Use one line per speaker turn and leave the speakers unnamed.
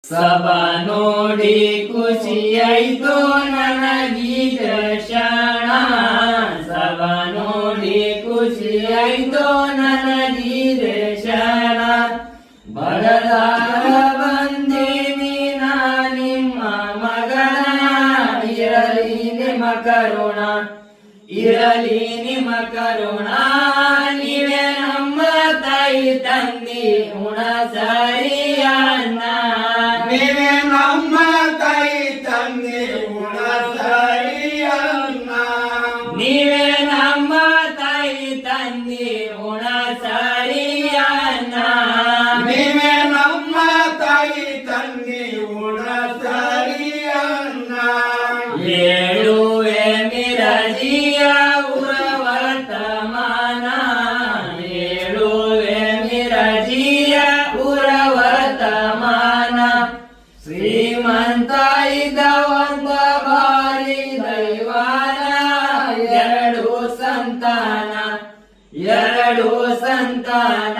ಸಭಾ ನೋಡಿ ಖುಷಿಯಾಯ್ತು ನನಗೀ ಕ್ಷಣ. ಸಭಾ ನೋಡಿ ಖುಷಿಯಾಯ್ತು ನನಗೀ ಕ್ಷಣ. ಬಡದಾರ ಬಂದೀನಿ ನಾ ನಿಮ್ಮ ಮಗನ, ಇರಲಿ ನಿಮ್ಮ ಕರುಣ, ಇರಲಿ ನಿಮ್ಮ ಕರುಣ. ನೀವೇ ನಮ್ಮ ತಾಯಿ ತಂದಿ ಉಣ ಸರಿಯನ್ನ.
ನೀವೇ ನಮ್ಮ ತಾಯಿ ತಂದೆ ಉಣ ಸರಿಯನ್ನ.
ನೀವೇ ನಮ್ಮ ತಾಯಿ ತಂದಿ ಉಣ ಸರಿಯನ್ನ.
ನೀವೇ ನಮ್ಮ ತಾಯಿ ತಂದೆ ಉಣ ಸರಿಯನ್ನ.
ಏಳುವೆ ಮಿರಜಿಯ ಉರ ವರ್ತಮಾನ, ಏಳುವೆ ಮಿರಜಿಯ ಉರ ವರ್ತಮಾನ. ಶ್ರೀಮಂತ ಇದ್ದ ಒಂದ ಬಾರಿ ದೈವಾನ, ಎರಡು ಸಂತಾನ, ಎರಡು ಸಂತಾನ.